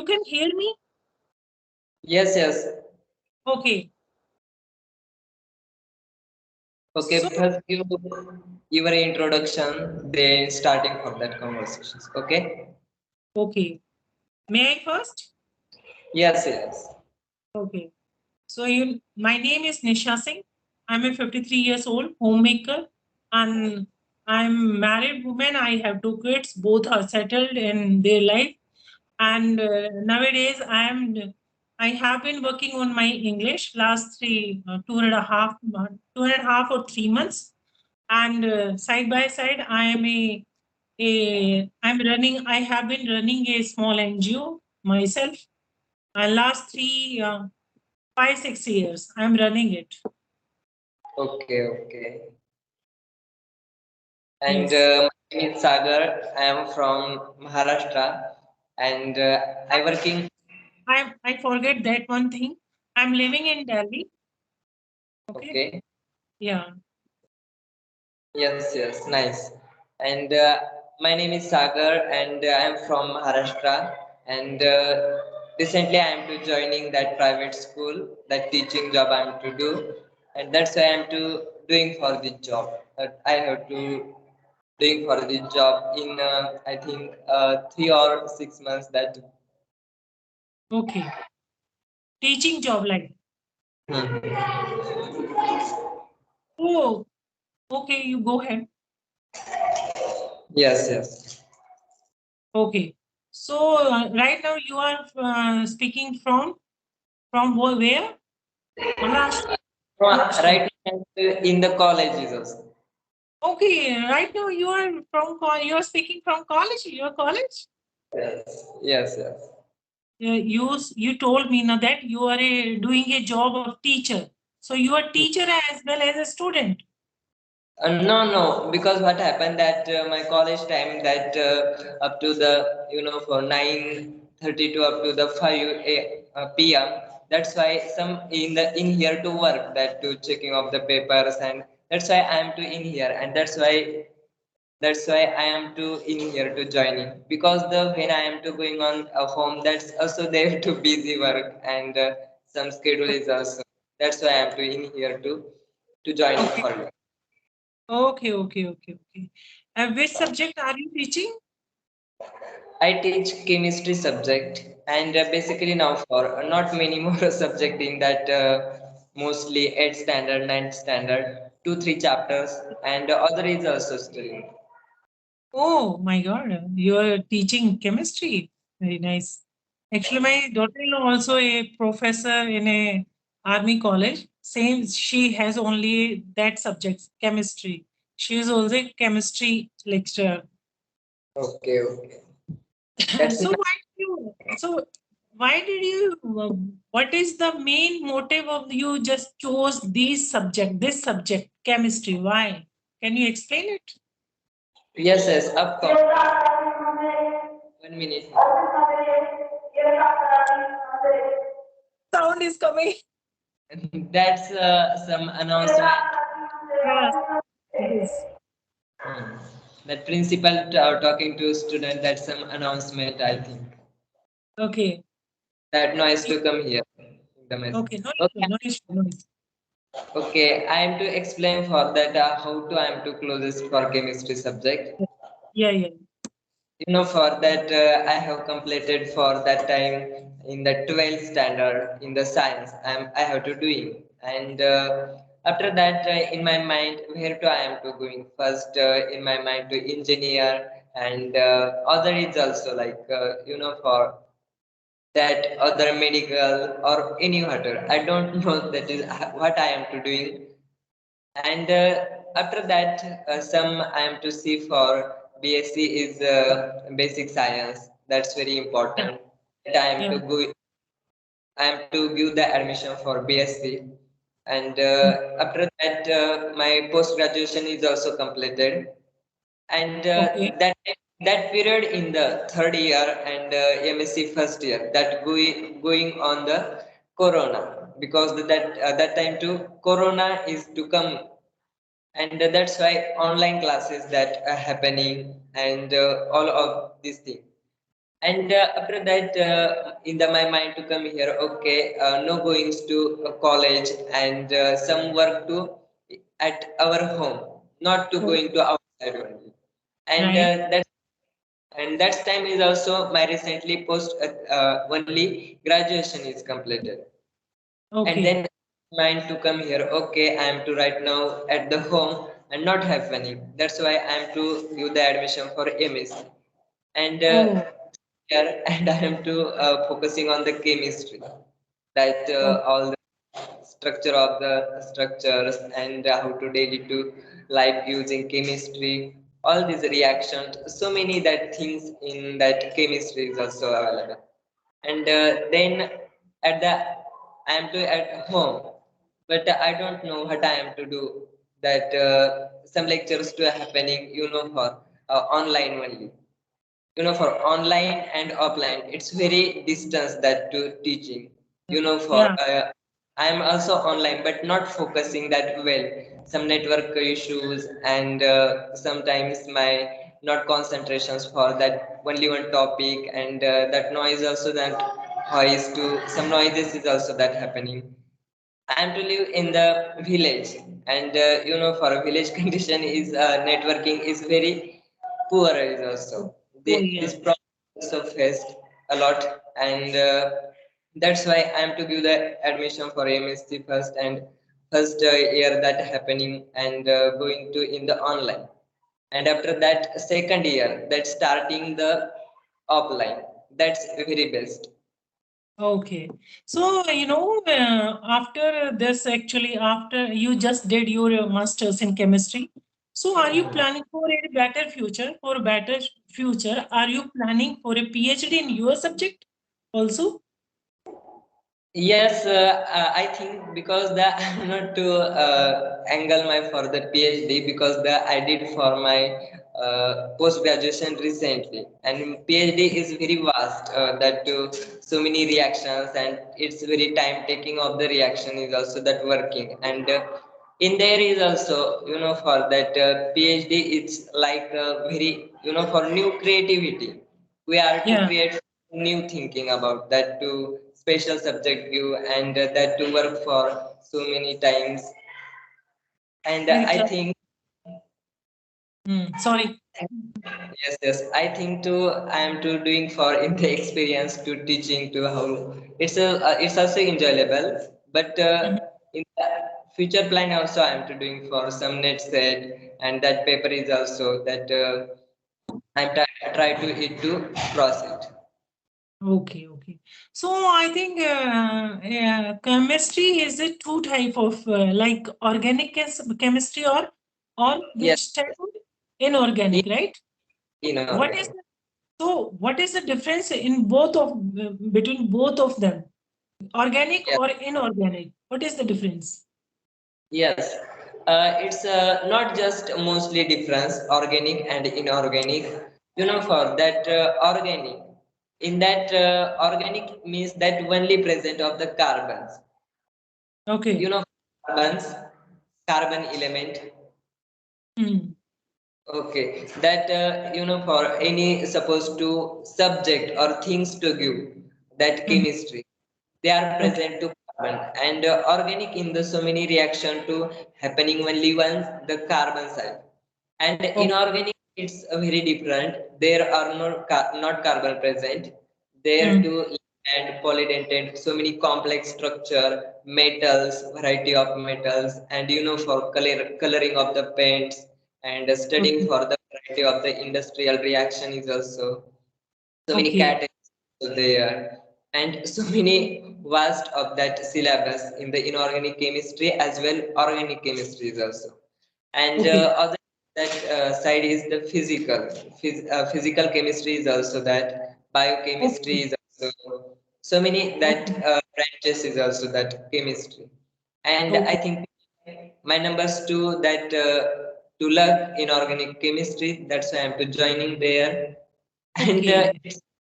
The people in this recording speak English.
can hear me? Yes, yes. Okay. Okay, So, first give your introduction, then starting from that conversations. Okay? okay. May I first? Yes, yes. Okay. So my name is Nisha Singh. I'm a 53 years old homemaker, and I'm married woman. I have two kids. Both are settled in their life, and nowadays I have been working on my English last two and a half 2.5 or 3 months, and side by side I have been running a small NGO myself. Last 5 6 years I'm running it. Okay, okay. And Yes. my name is Sagar. I am from Maharashtra, and I working. I forget that one thing. I'm living in Delhi. Okay. Okay. Yeah. Yes, yes, nice. And my name is Sagar, and I am from Maharashtra. And recently, I am to joining that private school, that teaching job I am to do, and that's why I am to doing for the job. But I have to doing for the job in I think 3 or 6 months. That. Okay. Teaching job like. Hmm. Oh, okay. You go ahead. Yes, yes. Okay. So right now you are speaking where? Maharashtra. Maharashtra. Right now, in the colleges also. Okay. Right now you are you are speaking from college. Your college. Yes, yes, yes. You told me now that you are doing a job of teacher. So you are teacher as well as a student. No, no, because what happened that my college time that up to the for 9:30 to up to the 5 p.m. That's why some in here to work that to checking of the papers, and that's why I am to in here, and that's why I am to in here to joining, because the when I am to going on a home, that's also there to busy work, and some schedule is also, that's why I am to in here to joining Okay. for you. Okay. Which subject are you teaching? I teach chemistry subject, and basically now for not many more subject in that, mostly 8th standard, 9th standard, 2 3 chapters, and other is also still. Oh my God, you are teaching chemistry. Very nice. Actually, my daughter-in-law also a professor in a army college. Same, she has only that subject, chemistry. She is also a chemistry lecturer. Okay, okay. That's So why did you? What is the main motive of you just chose this subject, chemistry? Why? Can you explain it? yes, yes, of course. 1 minute. Sound is coming. That's some announcement. Yes, it is. Hmm. That principal talking to student. That's some announcement, I think. Okay. That noise to come here. The message. Okay. No issue. Okay. No issue. No issue. Okay, I am to explain for that how to I am to closest for chemistry subject. Yeah. Yeah. For that I have completed for that time in the 12th standard in the science. I have to doing, and after that in my mind where to I am to going first in my mind to engineer, and other is also like for that other medical or any other. I don't know that is what I am to doing, and after that some I am to see for BSc is basic science. That's very Yeah. important. That I am to Yeah. go. I am to give the admission for BSc, and Mm. after that my post graduation is also completed, and Okay. that period in the third year and MSc first year, that going on the Corona, because that time too Corona is to come, and that's why online classes that are happening, and all of these things. And after that, in the my mind to come here, okay, no goings to college and some work to at our home, not to Oh, going to outside only. And right. that time is also my recently post only graduation is completed, and Okay. then mind to come here, okay, I am to right now at the home and not have money, that's why I am to give the admission for MSc. And Oh, here and I am to focusing on the chemistry, that oh, all the structure of the structures and how to daily to life using chemistry, all these reactions, so many that things in that chemistry is also available. And then at the I am to at home, but I don't know what I am to do, that some lectures to happening, for online only, for online and offline, it's very distance that to teaching, for yeah. I'm also online but not focusing that well, some network issues, and sometimes my not concentrations for that only one topic, and that noise also, that noise to some noises is also that happening. I am to live in the village, and for a village condition is networking is very poor is also. Oh, This yes. problem also faced a lot, and that's why I am to give the admission for MSc first, and first year that happening, and going to in the online, and after that second year that starting the offline. That's very best. Okay. So, after this, actually, after you just did your master's in chemistry, so are you planning for a better future? For a better future, are you planning for a PhD in your subject also? Yes, I think because the I'm not to angle my for the PhD, because the I did for my post graduation recently, and PhD is very vast. That so many reactions, and it's very time taking of the reaction is also that working, and in there is also, for that PhD it's like very, for new creativity, we are to Yeah, create new thinking about that to special subject view, and that to work for so many times. And very I clear. think, Sorry. yes, I think too I am to doing for in the experience to teaching to how it's also enjoyable, but Mhm. in the future plan also I am to doing for some net set, and that paper is also that I'm try to it to cross it. Okay, okay. So I think chemistry is a two type of like organic chemistry or Yes, which type of inorganic, right? What is inorganic. so what is the difference in both of between both of them? Organic Yes. or inorganic? What is the difference? Yes, it's not just mostly difference organic and inorganic. For that organic, in that organic means that only present of the carbons. You Okay. know, carbons, carbon element. Hmm. Okay, that for any supposed to subject or things to give that Hmm. chemistry, they are Okay. present to carbon, and organic in the so many reaction to happening only once the carbon side, and Okay. inorganic it's very different. There are not carbon present. There Hmm. too and polydentate, so many complex structure, metals, variety of metals, and for coloring of the paints, and studying Okay. for the variety of the industrial reaction is also so many Okay. categories there, and so many vast of that syllabus in the inorganic chemistry as well organic chemistry is also. And Okay. other that side is the physical chemistry is also that, biochemistry Okay. is also so many that Okay. branches is also that chemistry. And I Okay. think my numbers two that to learn inorganic chemistry, that's why I'm to joining there. And Okay.